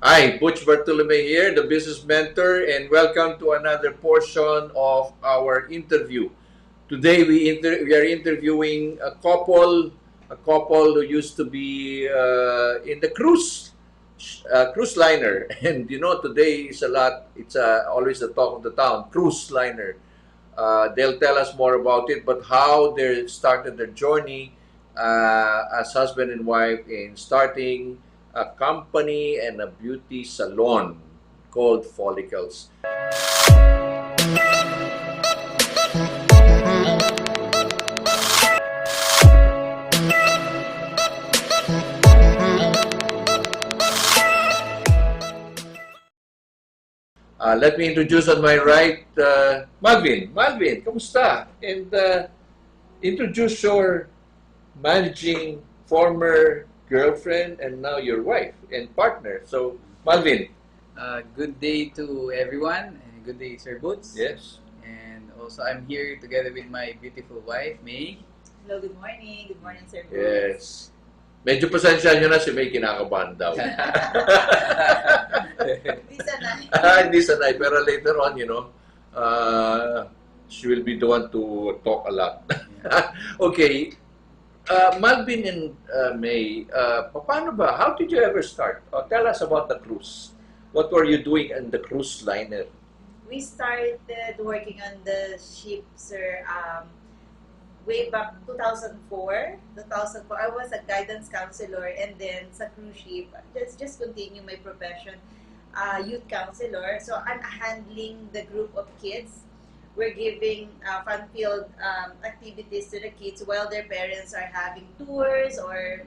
Hi, Butch Bartolome here, the business mentor, and welcome to another portion of our interview. Today we are interviewing a couple who used to be in the cruise liner, and today is a lot. It's always the talk of the town, cruise liner. They'll tell us more about it, but how they started their journey as husband and wife in starting a company and a beauty salon called Follicles. Let me introduce on my right, Malvin. Malvin, kamusta? And introduce your managing former girlfriend and now your wife and partner. So, Malvin. Good day to everyone, and good day, Sir Boots. Yes. And also, I'm here together with my beautiful wife, May. Hello, good morning. Good morning, Sir Boots. Yes. Medyo pasensya nyo na si May kinakabahan daw. Hindi sanay. Hindi sanay. Pero later on, she will be the one to talk a lot. Okay. Malvin and May, paano ba? How did you ever start? Tell us about the cruise. What were you doing in the cruise liner? We started working on the ship, sir, way back 2004. 2004, I was a guidance counselor, and then sa cruise ship, just continue my profession, youth counselor. So I'm handling the group of kids. We're giving fun-filled activities to the kids while their parents are having tours or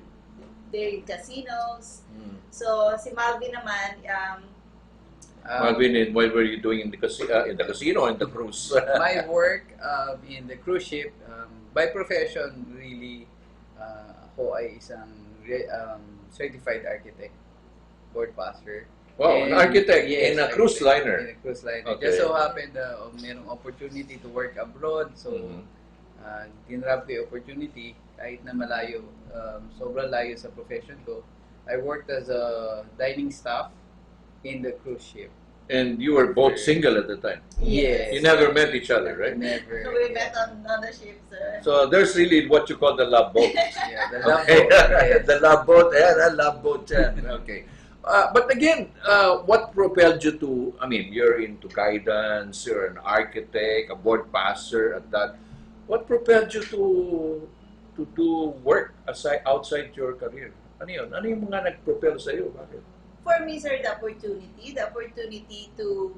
they're in casinos. So si Malvin naman, Malvin, what were you doing in the casino, in the cruise? My work in the cruise ship, by profession, really, ako ay isang certified architect, board passer. Wow, an architect in a cruise liner. In a cruise liner. Okay. Just so happened, merong opportunity to work abroad. So, ginrab ko yung opportunity kahit na malayo, sobrang layo sa profession ko. I worked as a dining staff in the cruise ship. And you were both single at the time. Yes. You never met each other, right? Never. so we met on the ship, sir. So there's really what you call the love boat. Yeah, the love Okay. boat. Yes. The love boat. Yeah, the love boat. Yeah. Okay. But again, what propelled you to? I mean, you're into guidance. You're an architect, a board passer. At that, what propelled you to do work outside your career? Ano yun? Ano yung mga nag-propel sa iyo? Bakit? For me, sir, the opportunity to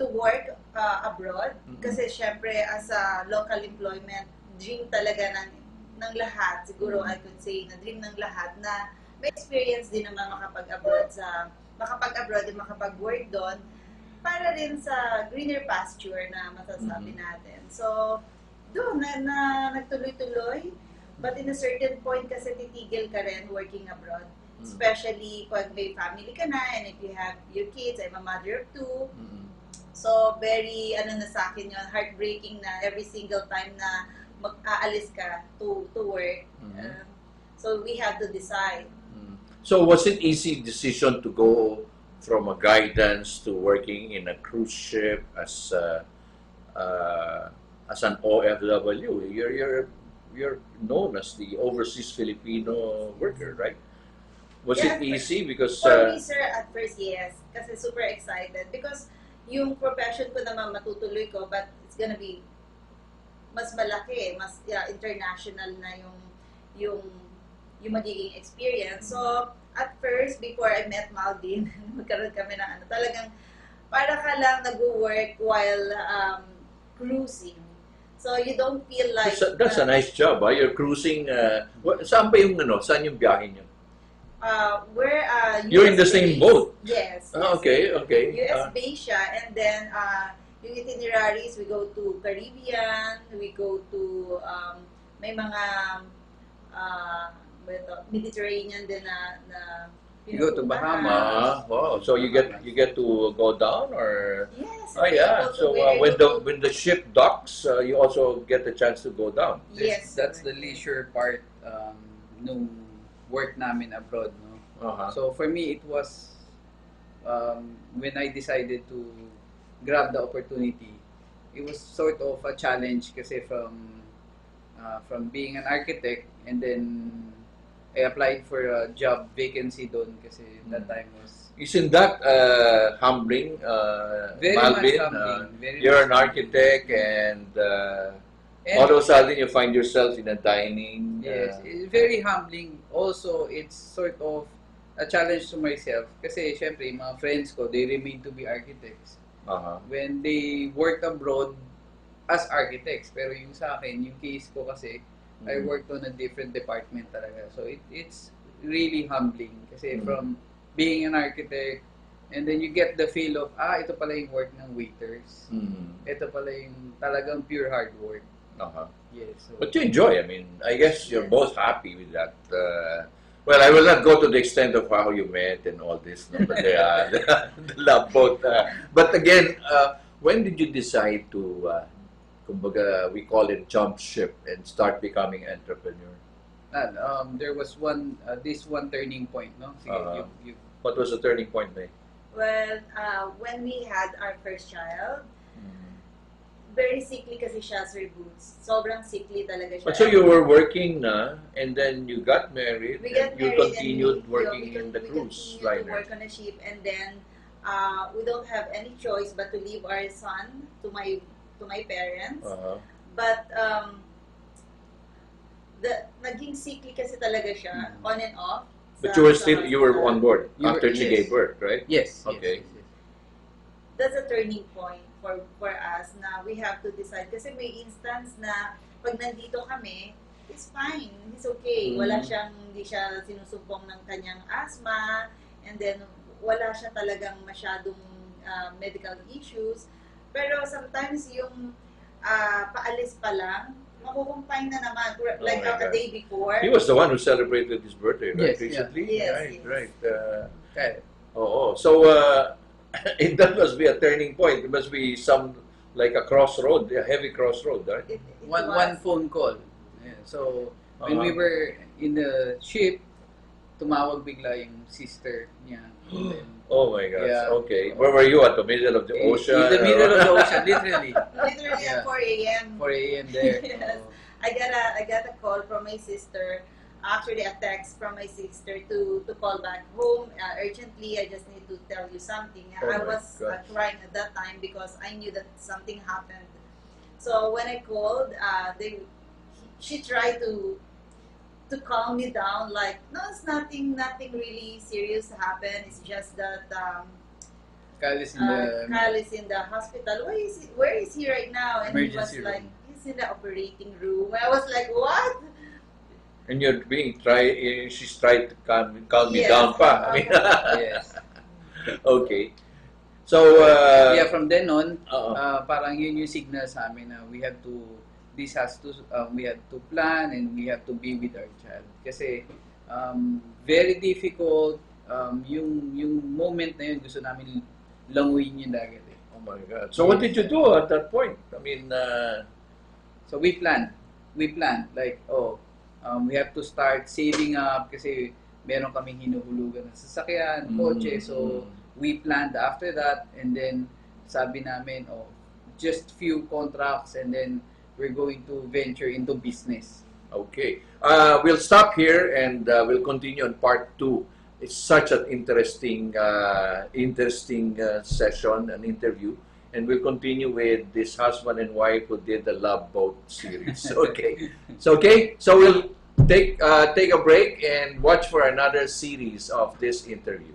work abroad. Kasi syempre, as a local employment, dream talaga ng lahat. Siguro I could say na dream ng lahat na may experience din naman makapag-abroad and makapag-work doon para rin sa greener pasture na masasabi natin. So, doon na nagtuloy-tuloy. But in a certain point kasi titigil ka rin working abroad. Especially pag may family ka na and if you have your kids, I'm a mother of two. So, very, na sa akin yun, heartbreaking na every single time na mag-aalis ka to work. So, we have to decide. So, was it easy decision to go from a guidance to working in a cruise ship as an OFW? You're known as the overseas Filipino worker, right? Was it easy? Because for me, sir, at first, yes. Kasi super excited. Because yung profession ko naman matutuloy ko, but it's gonna be mas malaki, mas international na yung magiging experience. So, at first, before I met Malvin, magkaroon kami ng talagang para ka lang nag-work while cruising. So, you don't feel like... That's a nice job, ah. You're cruising, saan ba yung saan yung biyahe niyo? We're You're in the same boat? Yes. Okay. US based siya, and then yung itineraries, we go to Caribbean, we go to may mga Mediterranean din na You go to Bahamas. Wow. So you get to go down, or? Yes. Oh yeah. So when the ship docks, you also get the chance to go down. Yes. That's the leisure part nung work namin abroad, no? Uh-huh. So for me, it was when I decided to grab the opportunity, it was sort of a challenge kasi from being an architect, and then I applied for a job vacancy doon kasi that time was Isn't that humbling, very Malvin? much humbling. Very You're much an architect, and And- all of a sudden you find yourself in a dining. Yes, it's very humbling. Also, it's sort of a challenge to myself kasi syempre, mga friends ko, they remain to be architects. Uh-huh. When they work abroad as architects. Pero yung sa akin, yung case ko kasi, I worked on a different department talaga. So, it's really humbling kasi from being an architect, and then you get the feel of, ito pala yung work ng waiters. Ito pala yung talagang pure hard work. Uh-huh. Yes. So, But you enjoy. I mean, I guess you're both happy with that. Well, I will not go to the extent of how you met and all this, no? But the love boat. But again, when did you decide to, kumbaga, we call it jump ship and start becoming entrepreneur? there was this one turning point, no? Sige, you What was the turning point, May? Well, when we had our first child, very sickly kasi siya, Sir Boots. Sobrang sickly talaga siya. But so you were working na, and then you got married, We and got you married continued and working we in the continued cruise to liner. work on a ship, and then we don't have any choice but to leave our son to my parents. Uh-huh. But naging sickly kasi talaga siya, on and off. But sa you were hospital. on board You were- after she yes. gave birth, right? yes. Okay. Yes. That's a turning point for us na we have to decide. Kasi may instance na pag nandito kami, he's fine, he's okay. Hindi siya sinusumpong ng kanyang asthma, and then wala siya talagang masyadong medical issues. Pero sometimes yung paalis pa lang, makukumpine na naman, like my a God. day before. He was the one who celebrated his birthday, right? Yes, yeah. Recently? Yes, right, yes. right. Okay. So, that must be a turning point. It must be like a crossroad, a heavy crossroad, right? It One was. phone call. Yeah. So, when we were in the ship, tumawag bigla yung sister niya. And then, Oh my gosh, Yeah. okay. Where were you? At the middle of the ocean? in the middle of the ocean, literally. Literally Yeah. at 4 a.m. 4 a.m. there. Yes. Oh. I got a call from my sister, actually a text from my sister to call back home urgently. I just need to tell you something. Oh I my was gosh. crying at that time because I knew that something happened. So when I called, she tried to calm me down, like, no, it's nothing really serious happened. It's just that Kyle is in the Kyle is in the hospital. Where is he right now? And he was Emergency room. like, he's in the operating room. I was like, what? And you're she's tried to calm me Yes. down pa. I mean, yes. okay. So, Yeah, from then on, Oo. parang yun yung signal sa amin na we have to plan and we have to be with our child. Kasi very difficult yung moment na yun, gusto namin languyin yung dagat eh. oh my God. So, what did you do at that point? I mean, So we planned like we have to start saving up kasi meron kaming hinuhulugan na sasakyan, kotse. So we planned after that, and then sabi namin, just few contracts, and then we're going to venture into business. okay. We'll stop here and we'll continue on part 2. It's such an interesting session, an interview. And we'll continue with this husband and wife who did the Love Boat series. Okay. So we'll take a break and watch for another series of this interview.